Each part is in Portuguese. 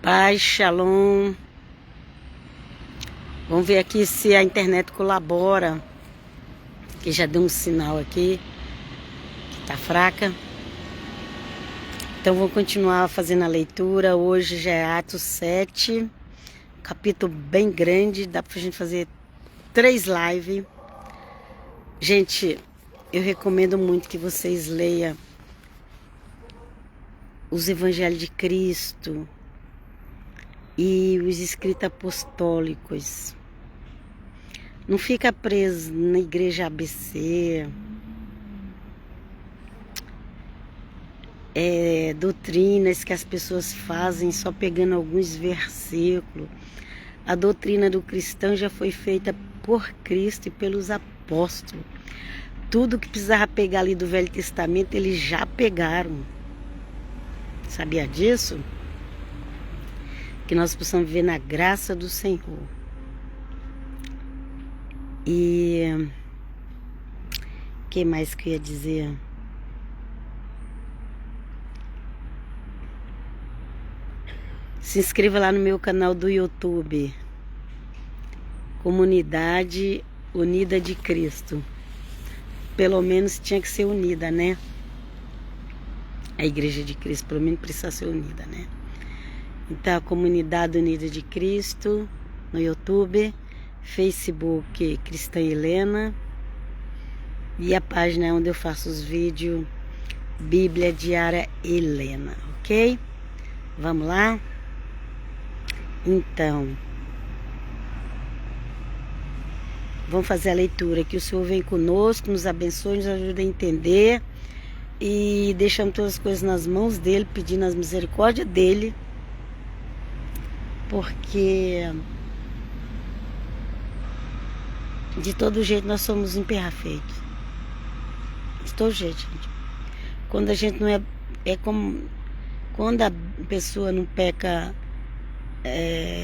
Paz, shalom. Vamos ver aqui se a internet colabora. Que já deu um sinal aqui que tá fraca. Então vou continuar fazendo a leitura. Hoje já é Atos 7. Capítulo bem grande. Dá pra gente fazer 3 lives. Gente, eu recomendo muito que vocês leiam os Evangelhos de Cristo e os escritos apostólicos. Não fica preso na igreja ABC, doutrinas que as pessoas fazem só pegando alguns versículos. A doutrina do cristão já foi feita por Cristo e pelos apóstolos. Tudo que precisava pegar ali do Velho Testamento, eles já pegaram. Sabia disso? Que nós possamos viver na graça do Senhor. E o que mais que eu ia dizer? Se inscreva lá no meu canal do YouTube, Comunidade Unida de Cristo. Pelo menos tinha que ser unida, né? A Igreja de Cristo, pelo menos precisa ser unida, né? Então, a Comunidade Unida de Cristo no YouTube, Facebook Cristã Helena e a página onde eu faço os vídeos Bíblia Diária Helena, ok? Vamos lá? Então, vamos fazer a leitura. Que o Senhor vem conosco, nos abençoe, nos ajude a entender e deixamos todas as coisas nas mãos dele, pedindo as misericórdias dele, porque de todo jeito nós somos imperfeitos. De todo jeito, gente. Quando a gente não é como quando a pessoa não peca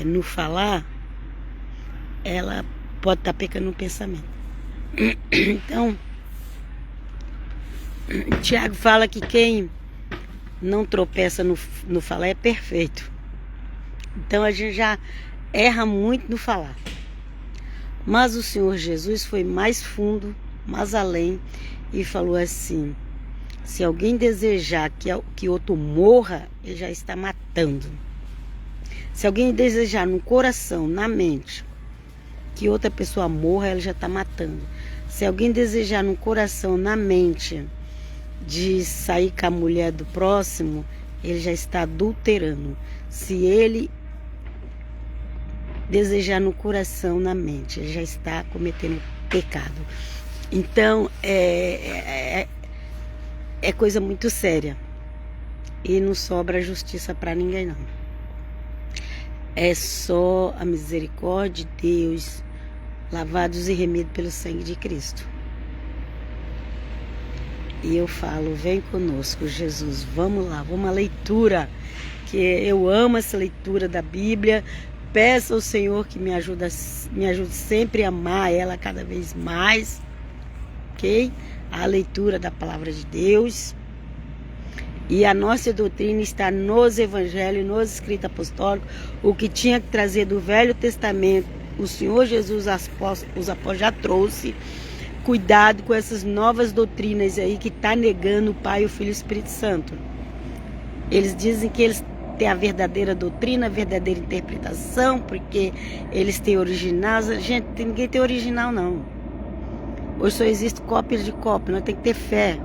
no falar, ela pode estar pecando no pensamento. Então, Tiago fala que quem não tropeça no falar é perfeito. Então a gente já erra muito no falar. Mas o Senhor Jesus foi mais fundo, mais além, e falou assim: se alguém desejar que outro morra, ele já está matando. Se alguém desejar no coração, na mente, que outra pessoa morra, ela já está matando. Se alguém desejar no coração, na mente, de sair com a mulher do próximo, ele já está adulterando. Se ele desejar no coração, na mente, ele já está cometendo pecado. Então, é coisa muito séria. E não sobra justiça para ninguém, não. É só a misericórdia de Deus, lavados e remidos pelo sangue de Cristo. E eu falo, vem conosco, Jesus, vamos lá, vamos à leitura, que eu amo essa leitura da Bíblia. Peço ao Senhor que me ajude sempre a amar ela cada vez mais, ok? A leitura da palavra de Deus. E a nossa doutrina está nos evangelhos, nos escritos apostólicos. O que tinha que trazer do Velho Testamento, o Senhor Jesus, os apóstolos já trouxe. Cuidado com essas novas doutrinas aí que está negando o Pai, o Filho e o Espírito Santo. Eles dizem que eles têm a verdadeira doutrina, a verdadeira interpretação, porque eles têm original. Gente, ninguém tem original, não. Hoje só existe cópia de cópia. Nós temos que ter fé.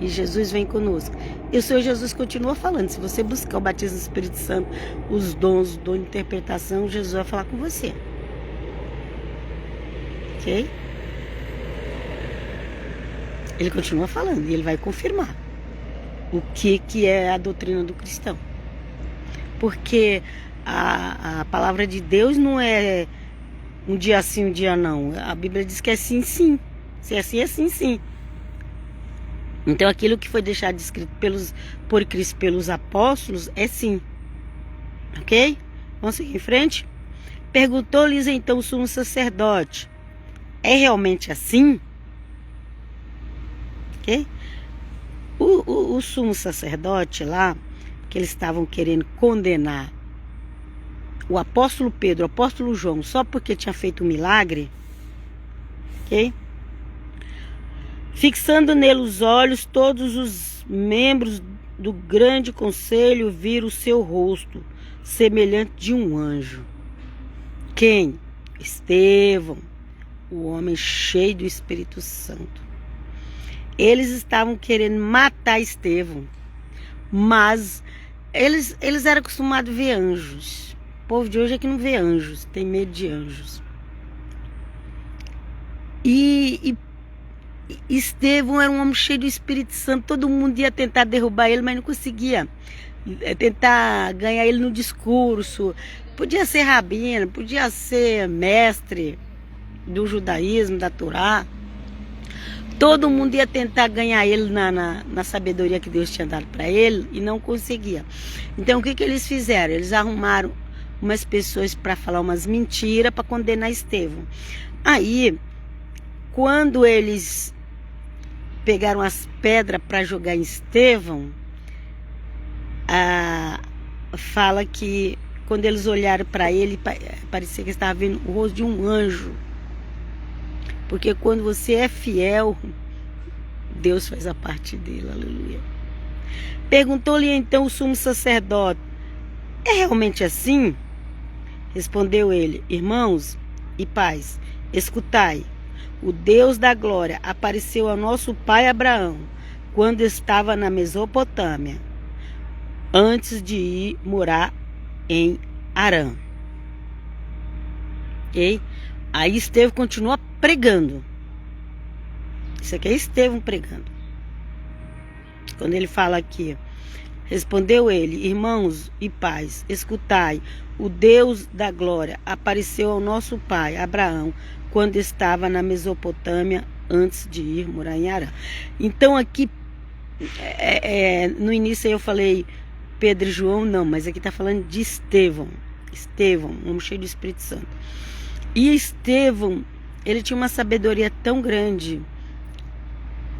E Jesus vem conosco. E o Senhor Jesus continua falando. Se você buscar o batismo do Espírito Santo, os dons, o dom de interpretação, Jesus vai falar com você. Ok? Ele continua falando e ele vai confirmar o que é a doutrina do cristão. Porque a palavra de Deus não é um dia sim, um dia não. A Bíblia diz que é sim, sim. Se é sim, é sim, sim. Então aquilo que foi deixado escrito por Cristo pelos apóstolos é sim. Ok? Vamos seguir em frente? Perguntou-lhes então o sumo sacerdote: é realmente assim? Ok? O sumo sacerdote lá, que eles estavam querendo condenar o apóstolo Pedro, o apóstolo João, só porque tinha feito um milagre, ok? Fixando nele os olhos, todos os membros do grande conselho viram o seu rosto, semelhante de um anjo. Quem? Estevão, o homem cheio do Espírito Santo. Eles estavam querendo matar Estevão, mas eles eram acostumados a ver anjos. O povo de hoje é que não vê anjos, tem medo de anjos. E Estevão era um homem cheio do Espírito Santo, todo mundo ia tentar derrubar ele, mas não conseguia. Tentar ganhar ele no discurso. Podia ser rabino, podia ser mestre do judaísmo, da Torá. Todo mundo ia tentar ganhar ele na sabedoria que Deus tinha dado para ele e não conseguia. Então o que eles fizeram? Eles arrumaram umas pessoas para falar umas mentiras para condenar Estevão. Aí, quando eles pegaram as pedras para jogar em Estevão, fala que quando eles olharam para ele, parecia que estava vendo o rosto de um anjo. Porque quando você é fiel, Deus faz a parte dele, aleluia. Perguntou-lhe então o sumo sacerdote: é realmente assim? Respondeu ele: irmãos e pais, escutai. O Deus da glória apareceu ao nosso pai Abraão quando estava na Mesopotâmia, antes de ir morar em Harã. Ok? Aí Estevão continua pregando. Isso aqui é Estevão pregando. Quando ele fala aqui: respondeu ele: irmãos e pais, escutai. O Deus da glória apareceu ao nosso pai Abraão quando estava na Mesopotâmia, antes de ir morar em Harã. Então aqui, no início eu falei Pedro e João, não, mas aqui está falando de Estevão. Estevão, um homem cheio do Espírito Santo. E Estevão, ele tinha uma sabedoria tão grande,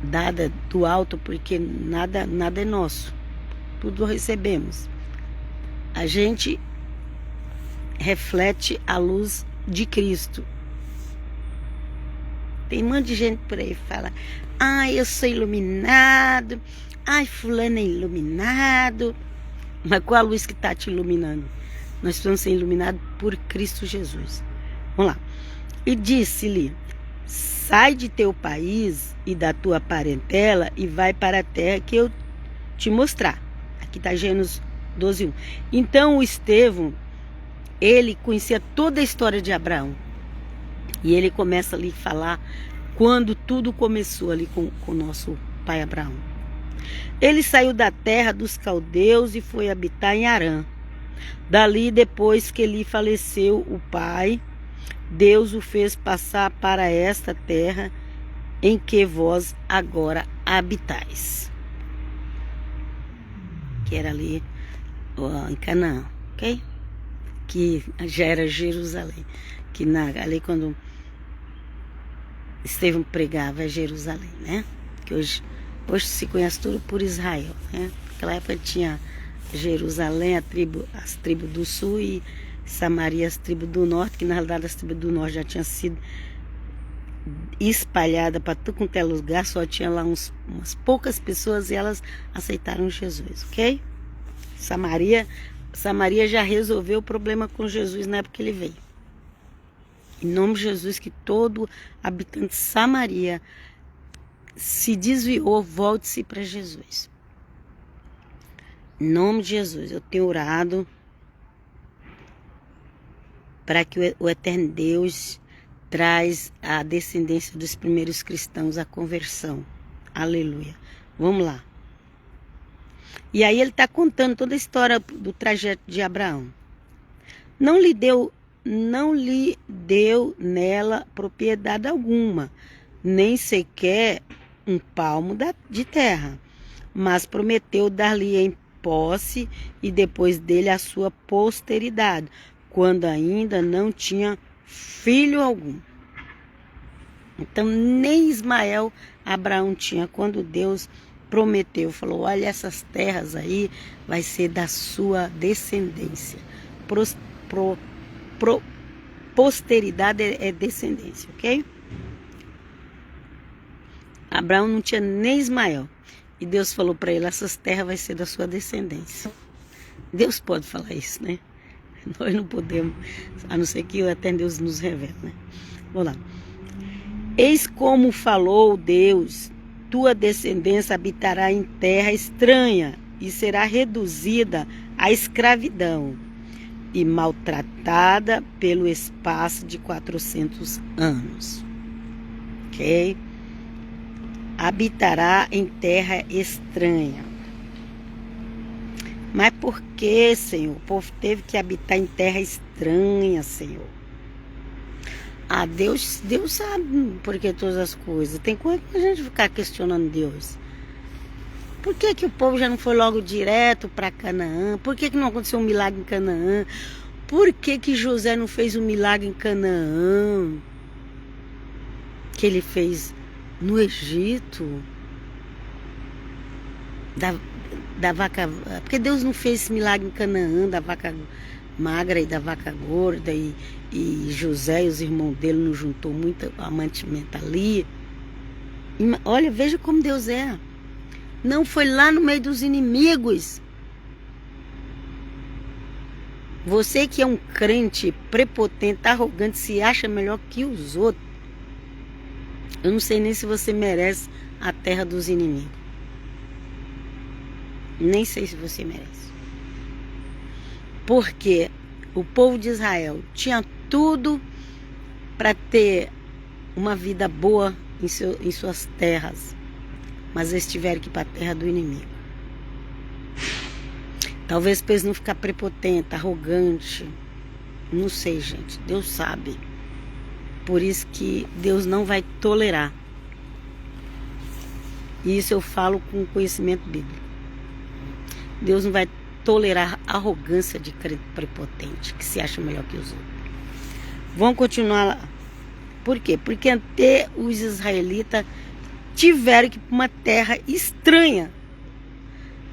dada do alto, porque nada é nosso. Tudo recebemos. A gente reflete a luz de Cristo. Tem um monte de gente por aí que fala: ai, eu sou iluminado, ai, fulano é iluminado. Mas qual a luz que está te iluminando? Nós precisamos ser iluminados por Cristo Jesus. Vamos lá. E disse-lhe: sai de teu país e da tua parentela e vai para a terra que eu te mostrar. Aqui está Gênesis 12:1. Então o Estevão, ele conhecia toda a história de Abraão. E ele começa ali a falar quando tudo começou ali com o nosso pai Abraão. Ele saiu da terra dos caldeus e foi habitar em Harã. Dali, depois que lhe faleceu o pai, Deus o fez passar para esta terra em que vós agora habitais. Que era ali em Canaã, ok? Que já era Jerusalém. Que ali quando Estevão pregava é Jerusalém, né? Que hoje se conhece tudo por Israel, né? Naquela época tinha Jerusalém, as tribos do sul, e Samaria, as tribos do norte, que na realidade as tribos do norte já tinham sido espalhadas para tudo quanto é lugar, só tinha lá umas poucas pessoas e elas aceitaram Jesus, ok? Samaria já resolveu o problema com Jesus na época que ele veio. Em nome de Jesus, que todo habitante de Samaria se desviou, volte-se para Jesus. Em nome de Jesus, eu tenho orado para que o eterno Deus traz a descendência dos primeiros cristãos à conversão. Aleluia. Vamos lá. E aí ele está contando toda a história do trajeto de Abraão. Não lhe deu nela propriedade alguma, nem sequer um palmo de terra, mas prometeu dar-lhe em posse e depois dele a sua posteridade, quando ainda não tinha filho algum. Então nem Ismael Abraão tinha quando Deus prometeu, falou, olha, essas terras aí vai ser da sua descendência. Posteridade é descendência, ok? Abraão não tinha nem Ismael. E Deus falou para ele, essas terras vai ser da sua descendência. Deus pode falar isso, né? Nós não podemos, a não ser que até Deus nos revele, né? Vamos lá. Eis como falou Deus, tua descendência habitará em terra estranha e será reduzida à escravidão e maltratada pelo espaço de 400 anos. Ok? Habitará em terra estranha. Mas por que, Senhor? O povo teve que habitar em terra estranha, Senhor. Ah, Deus sabe por que todas as coisas. Tem coisa que a gente ficar questionando Deus. Por que que o povo já não foi logo direto para Canaã? Por que que não aconteceu um milagre em Canaã? Por que que José não fez um milagre em Canaã? Que ele fez no Egito? Da vaca... Porque Deus não fez esse milagre em Canaã, da vaca magra e da vaca gorda, e José e os irmãos dele não juntou muito mantimento ali. Olha, veja como Deus é. Não foi lá no meio dos inimigos. Você que é um crente prepotente, arrogante, se acha melhor que os outros. Eu não sei nem se você merece a terra dos inimigos. Nem sei se você merece. Porque o povo de Israel tinha tudo para ter uma vida boa em suas terras. Mas eles tiveram que ir para a terra do inimigo. Talvez para eles não ficar prepotente, arrogante. Não sei, gente. Deus sabe. Por isso que Deus não vai tolerar. E isso eu falo com conhecimento bíblico. Deus não vai tolerar arrogância de crente prepotente, que se acha melhor que os outros. Vamos continuar lá. Por quê? Porque até os israelitas tiveram que ir para uma terra estranha,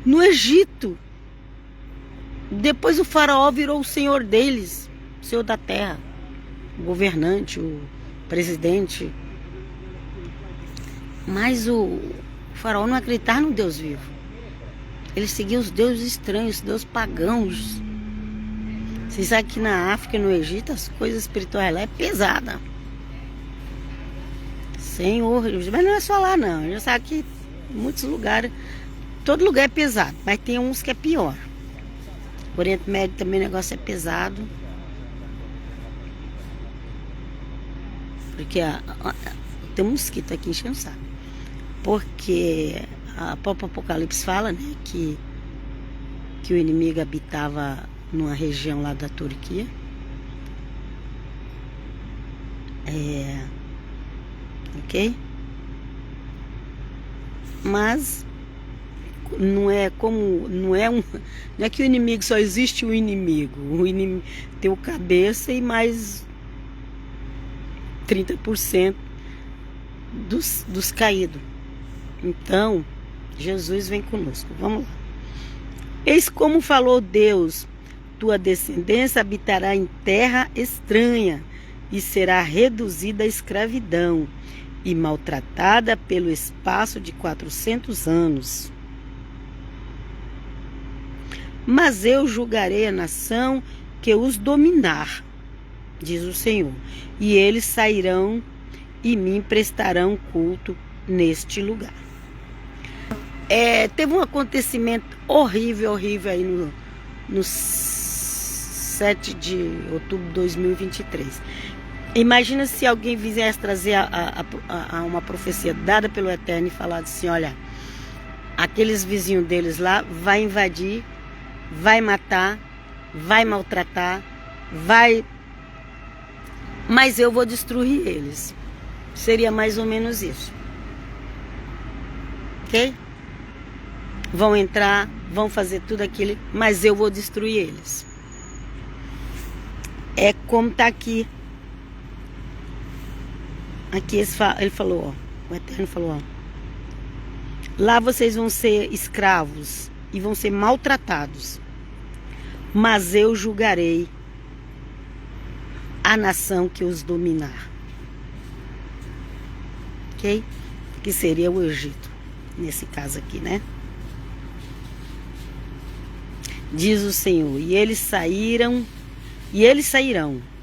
no Egito. Depois o faraó virou o senhor deles, o senhor da terra, o governante, o presidente. Mas o faraó não acreditava no Deus vivo. Ele seguia os deuses estranhos, os deuses pagãos. Vocês sabem que na África e no Egito as coisas espirituais lá é pesada. Senhor, mas não é só lá não. Já sabe que em muitos lugares, todo lugar é pesado, mas tem uns que é pior. O Oriente Médio também o negócio é pesado. Porque tem um mosquito aqui enchendo o saco. Porque a própria Apocalipse fala, né, que o inimigo habitava numa região lá da Turquia. Ok? Mas não é que o inimigo só existe o inimigo. O inimigo tem o cabeça e mais 30% dos caídos. Então, Jesus vem conosco. Vamos lá. Eis como falou Deus, tua descendência habitará em terra estranha e será reduzida à escravidão e maltratada pelo espaço de 400 anos. Mas eu julgarei a nação que os dominar, diz o Senhor, e eles sairão e me prestarão culto neste lugar. Teve um acontecimento horrível aí no 7 de outubro de 2023. Imagina se alguém viesse trazer uma profecia dada pelo Eterno e falar assim, olha, aqueles vizinhos deles lá vai invadir, vai matar, vai maltratar, mas eu vou destruir eles. Seria mais ou menos isso. Ok? Vão entrar, vão fazer tudo aquilo, mas eu vou destruir eles. É como está aqui. Aqui ele falou, ó, o Eterno falou, ó, Lá vocês vão ser escravos e vão ser maltratados. Mas eu julgarei a nação que os dominar. Ok? Que seria o Egito, nesse caso aqui, né? Diz o Senhor, e eles sairão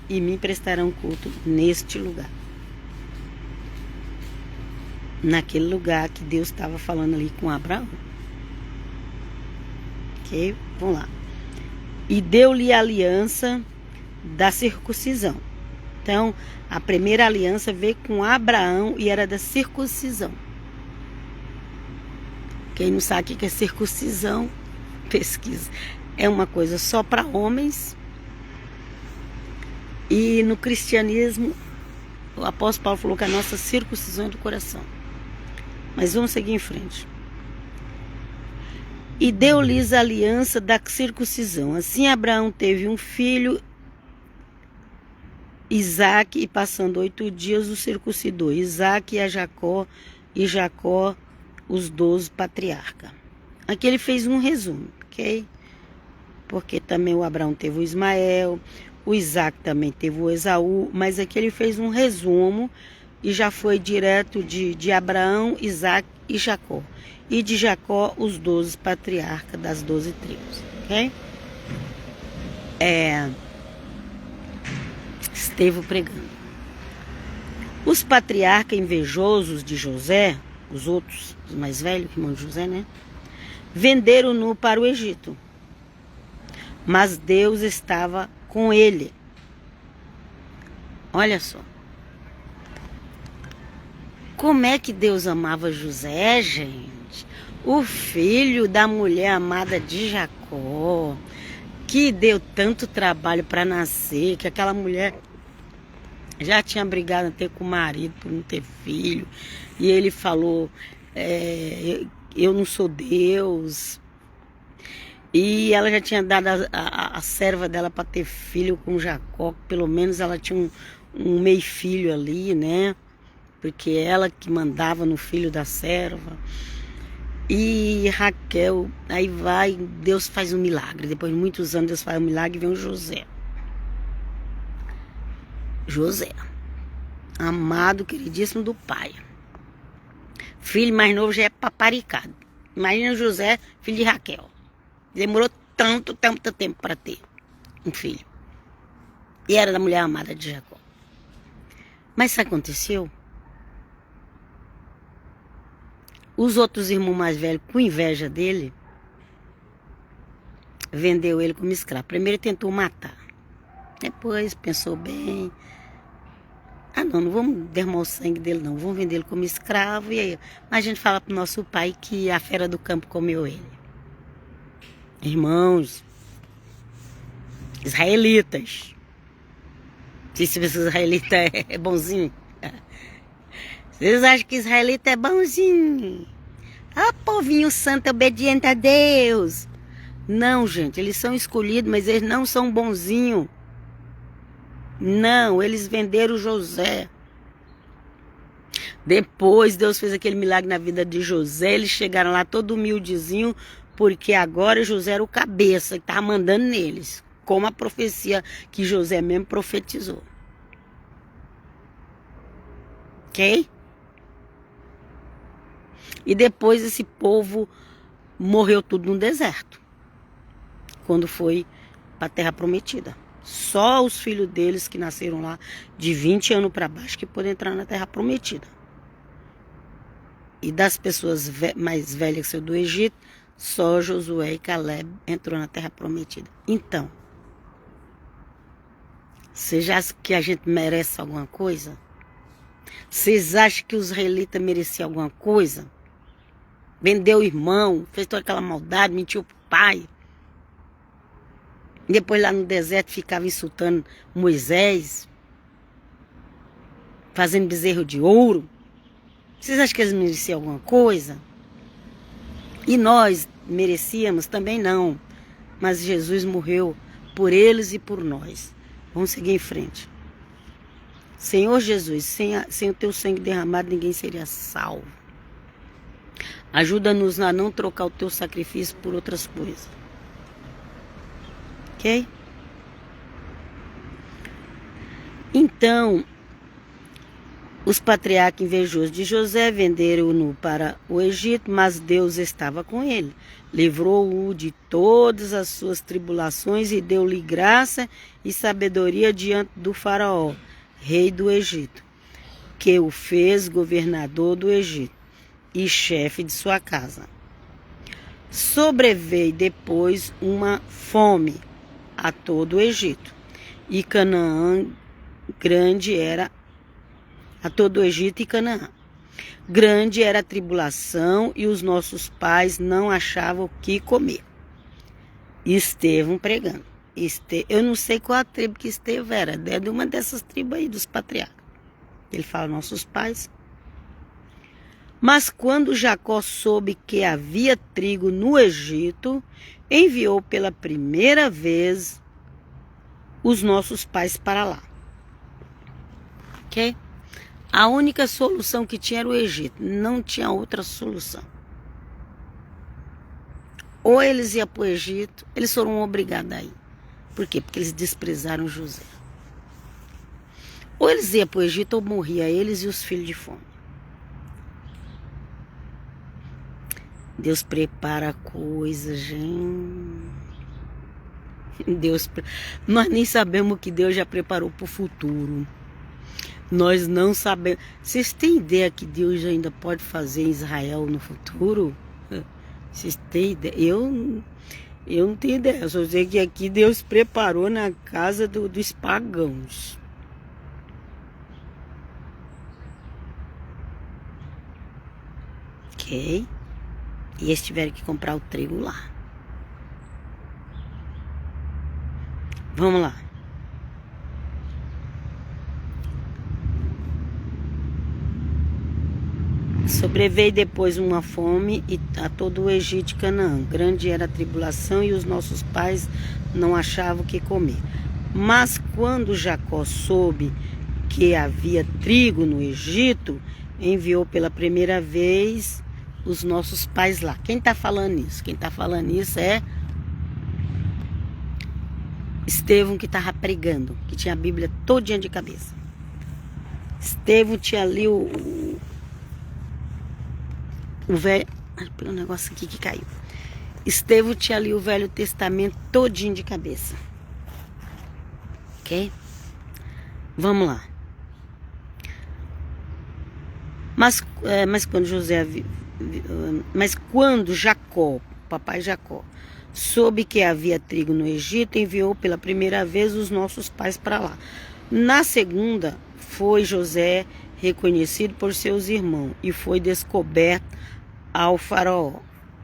e me prestarão culto neste lugar. Naquele lugar que Deus estava falando ali com Abraão. Ok? Vamos lá. E deu-lhe a aliança da circuncisão. Então, a primeira aliança veio com Abraão e era da circuncisão. Quem não sabe o que é circuncisão, pesquisa. É uma coisa só para homens. E no cristianismo, o apóstolo Paulo falou que a nossa circuncisão é do coração. Mas vamos seguir em frente. E deu-lhes a aliança da circuncisão. Assim Abraão teve um filho, Isaque, e passando 8 dias o circuncidou. Isaque a Jacó, e Jacó os 12 patriarcas. Aqui ele fez um resumo, ok? Porque também o Abraão teve o Ismael, o Isaque também teve o Esaú, mas aqui ele fez um resumo e já foi direto de Abraão, Isaque e Jacó. E de Jacó, os 12 patriarcas das 12 tribos, ok? Estevão pregando. Os patriarcas invejosos de José, os outros, os mais velhos, irmão de José, né? Venderam-no para o Egito. Mas Deus estava com ele. Olha só. Como é que Deus amava José, gente? O filho da mulher amada de Jacó, que deu tanto trabalho para nascer, que aquela mulher já tinha brigado até com o marido por não ter filho. E ele falou, eu não sou Deus. E ela já tinha dado a serva dela para ter filho com Jacó. Pelo menos ela tinha um meio filho ali, né? Porque ela que mandava no filho da serva. E Raquel, aí vai, Deus faz um milagre. Depois de muitos anos Deus faz um milagre e vem o José. José, amado, queridíssimo do pai. Filho mais novo já é paparicado. Imagina José, filho de Raquel. Demorou tanto tempo para ter um filho. E era da mulher amada de Jacó. Mas isso aconteceu. Os outros irmãos mais velhos, com inveja dele, vendeu ele como escravo. Primeiro ele tentou matar. Depois pensou bem. Não vamos derramar o sangue dele não. Vamos vender ele como escravo. E aí a gente fala pro nosso pai que a fera do campo comeu ele. Irmãos, israelitas. Não sei se os israelitas é bonzinho. Vocês acham que israelita é bonzinho? Ah, povinho santo, obediente a Deus. Não, gente, eles são escolhidos, mas eles não são bonzinhos. Não, eles venderam José. Depois Deus fez aquele milagre na vida de José. Eles chegaram lá todo humildezinho, porque agora José era o cabeça que estava mandando neles. Como a profecia que José mesmo profetizou. Ok? E depois esse povo morreu tudo no deserto. Quando foi para a terra prometida. Só os filhos deles que nasceram lá de 20 anos para baixo que podem entrar na terra prometida. E das pessoas mais velhas do Egito, só Josué e Caleb entrou na terra prometida. Então, vocês acham que a gente merece alguma coisa? Vocês acham que os israelitas mereciam alguma coisa? Vendeu o irmão, fez toda aquela maldade, mentiu pro pai. Depois lá no deserto ficava insultando Moisés, fazendo bezerro de ouro. Vocês acham que eles mereciam alguma coisa? E nós merecíamos? Também não. Mas Jesus morreu por eles e por nós. Vamos seguir em frente. Senhor Jesus, sem o teu sangue derramado, ninguém seria salvo. Ajuda-nos a não trocar o teu sacrifício por outras coisas. Ok? Então, os patriarcas invejosos de José venderam-no para o Egito, mas Deus estava com ele. Livrou-o de todas as suas tribulações e deu-lhe graça e sabedoria diante do faraó, rei do Egito, que o fez governador do Egito e chefe de sua casa. Sobreveio depois uma fome a todo o Egito, e Canaã grande era a todo o Egito e Canaã. Grande era a tribulação e os nossos pais não achavam o que comer. Estevão pregando. Eu não sei qual a tribo que Estevão era, é de uma dessas tribos aí dos patriarcas. Ele fala nossos pais. Mas quando Jacó soube que havia trigo no Egito, enviou pela primeira vez os nossos pais para lá. Ok? A única solução que tinha era o Egito. Não tinha outra solução. Ou eles iam para o Egito, eles foram obrigados a ir. Por quê? Porque eles desprezaram José. Ou eles iam para o Egito ou morria eles e os filhos de fome. Deus prepara coisas, gente. Nós nem sabemos o que Deus já preparou para o futuro. Nós não sabemos. Vocês têm ideia que Deus ainda pode fazer em Israel no futuro? Vocês têm ideia? Eu não tenho ideia. Eu só sei que aqui Deus preparou na casa dos pagãos. Ok? E eles tiveram que comprar o trigo lá. Vamos lá. Sobreveio depois uma fome a todo o Egito e Canaã. Grande era a tribulação e os nossos pais não achavam o que comer. Mas quando Jacó soube que havia trigo no Egito, enviou pela primeira vez os nossos pais lá. Quem está falando isso? Quem está falando isso é Estevão, que estava pregando, que tinha a Bíblia todinha de cabeça. Estevão tinha ali o velho... Pelo negócio aqui que caiu. Estevão tinha ali o Velho Testamento todinho de cabeça. Ok? Vamos lá. Mas quando Jacó, papai Jacó, soube que havia trigo no Egito, enviou pela primeira vez os nossos pais para lá. Na segunda, foi José reconhecido por seus irmãos e foi descoberto ao faraó,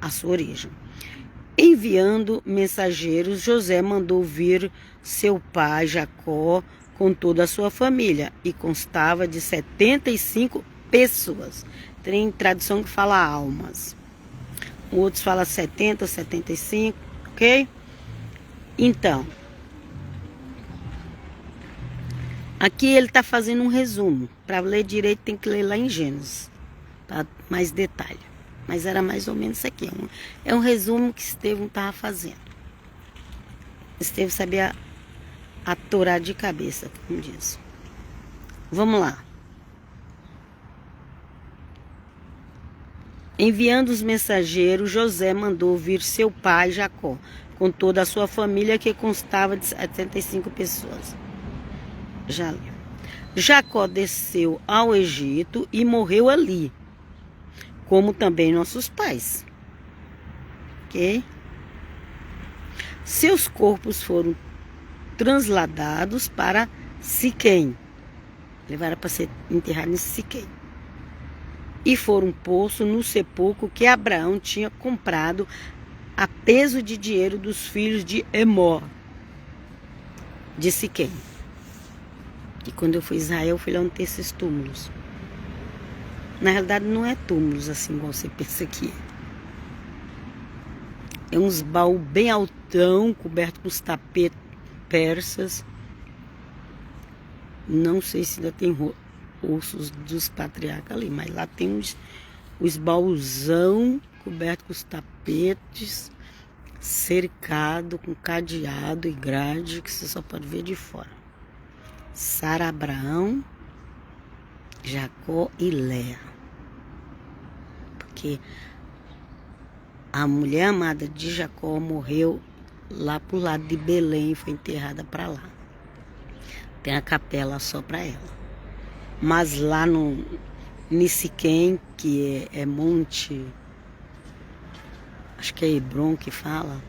a sua origem. Enviando mensageiros, José mandou vir seu pai Jacó com toda a sua família e constava de 75 pessoas. Tem tradução que fala almas. Outros falam 70, 75, ok? Então, aqui ele está fazendo um resumo. Para ler direito tem que ler lá em Gênesis, para mais detalhe. Mas era mais ou menos isso aqui. É um resumo que Estevão estava fazendo. Estevão sabia a Torá de cabeça, como diz. Vamos lá. Enviando os mensageiros, José mandou vir seu pai Jacó, com toda a sua família, que constava de 75 pessoas. Já leu. Jacó desceu ao Egito e morreu ali, como também nossos pais. Ok? Seus corpos foram transladados para Siquém. Levaram para ser enterrados em Siquém. E foram postos no sepulcro que Abraão tinha comprado a peso de dinheiro dos filhos de Emor, de Siquém. E quando eu fui a Israel, eu fui lá onde tem esses túmulos. Na realidade, não é túmulos assim, igual você pensa que é. É uns baús bem altão, coberto com os tapetes persas. Não sei se ainda tem ossos dos patriarcas ali, mas lá tem os baúzão coberto com os tapetes, cercado com cadeado e grade que você só pode ver de fora. Sara, Abraão, Jacó e Léa. Porque a mulher amada de Jacó morreu lá pro lado de Belém e foi enterrada para lá. Tem a capela só para ela. Mas lá no Siquém, que é monte, acho que é Hebron que fala,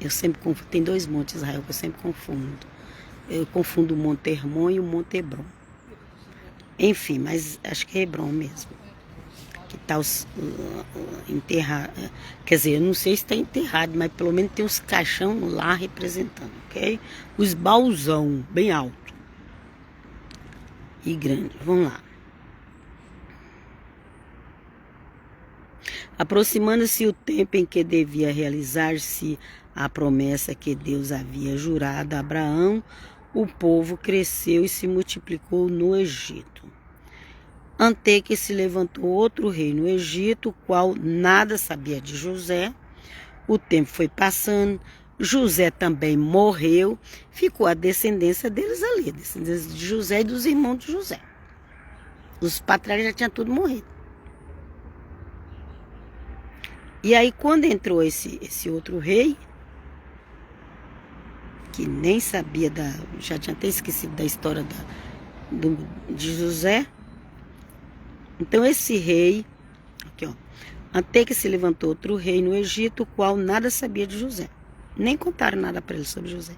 eu sempre confundo, tem 2 montes em Israel que eu sempre confundo. Eu confundo o Monte Hermon e o Monte Hebron. Enfim, mas acho que é Hebron mesmo. Que está enterrado. Quer dizer, eu não sei se está enterrado, mas pelo menos tem os caixão lá representando, ok? Os baúzão, bem alto e grande. Vamos lá. Aproximando-se o tempo em que devia realizar-se a promessa que Deus havia jurado a Abraão, o povo cresceu e se multiplicou no Egito. Até que se levantou outro rei no Egito, o qual nada sabia de José. O tempo foi passando, José também morreu, ficou a descendência deles ali, a descendência de José e dos irmãos de José. Os patriarcas já tinham tudo morrido. E aí quando entrou esse outro rei, que nem sabia já tinha até esquecido da história de José. Então esse rei, aqui ó, até que se levantou outro rei no Egito, o qual nada sabia de José. Nem contaram nada para ele sobre José.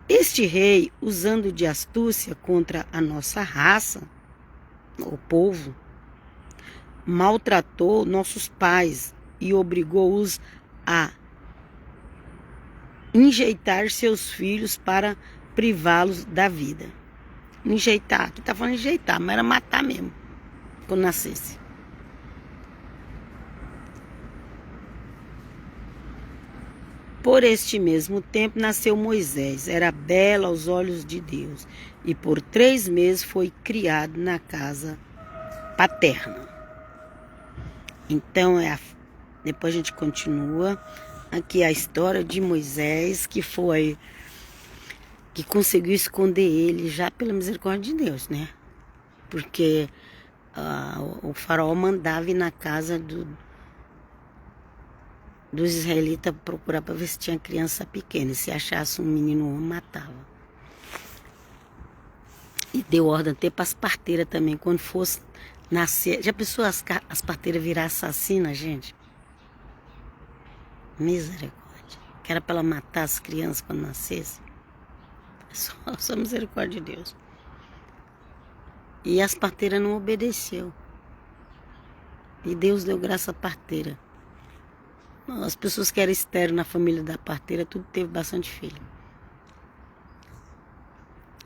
Este rei, usando de astúcia contra a nossa raça, o povo, maltratou nossos pais e obrigou-os a enjeitar seus filhos para privá-los da vida. Enjeitar, aqui tá falando enjeitar, mas era matar mesmo, quando nascesse. Por este mesmo tempo nasceu Moisés, era belo aos olhos de Deus, e por 3 meses foi criado na casa paterna. Então, depois a gente continua aqui a história de Moisés, que conseguiu esconder ele já pela misericórdia de Deus, né? Porque o faraó mandava ir na casa dos israelitas procurar para ver se tinha criança pequena. E se achasse um menino homem, matava. E deu ordem até para as parteiras também, quando fosse nascer. Já pensou as parteiras virar assassinas, gente? Misericórdia. Que era para ela matar as crianças quando nascesse. Só misericórdia de Deus. E as parteiras não obedeceu. E Deus deu graça à parteira. As pessoas que eram estéril na família da parteira, tudo teve bastante filho.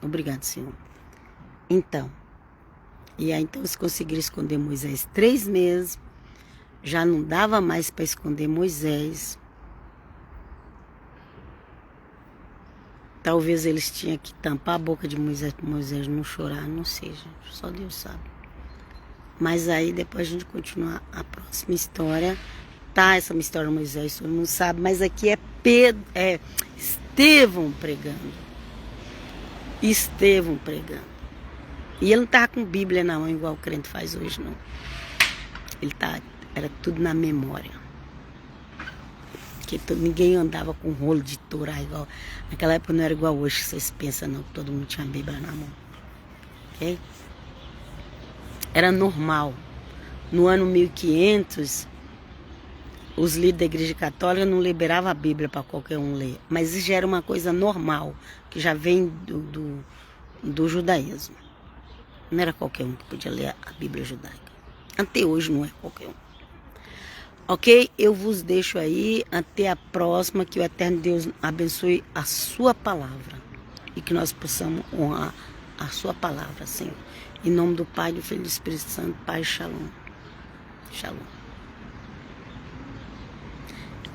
Obrigado, Senhor. Então, então eles conseguiram esconder Moisés 3 meses. Já não dava mais para esconder Moisés. Talvez eles tinham que tampar a boca de Moisés para Moisés não chorar, não sei, gente. Só Deus sabe. Mas aí depois a gente continua a próxima história. Tá, essa história de Moisés, todo mundo sabe, mas aqui é Estevão pregando. Estevão pregando. E ele não estava com Bíblia na mão, igual o crente faz hoje, não. Era tudo na memória. Porque ninguém andava com rolo de Torá igual. Naquela época não era igual hoje, que vocês pensam, não, que todo mundo tinha a Bíblia na mão. Ok? Era normal. No ano 1500, os líderes da igreja católica não liberavam a Bíblia para qualquer um ler. Mas isso já era uma coisa normal, que já vem do judaísmo. Não era qualquer um que podia ler a Bíblia judaica. Até hoje não é qualquer um. Ok? Eu vos deixo aí. Até a próxima. Que o Eterno Deus abençoe a sua palavra. E que nós possamos honrar a sua palavra, Senhor. Em nome do Pai, do Filho e do Espírito Santo. Pai, shalom. Shalom.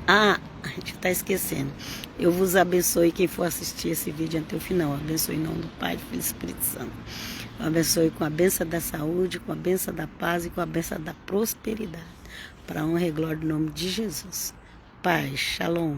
A gente está esquecendo. Eu vos abençoe quem for assistir esse vídeo até o final. Abençoe em nome do Pai, do Filho e do Espírito Santo. Abençoe com a bênção da saúde, com a bênção da paz e com a bênção da prosperidade. Para a honra e glória do nome de Jesus. Paz, shalom.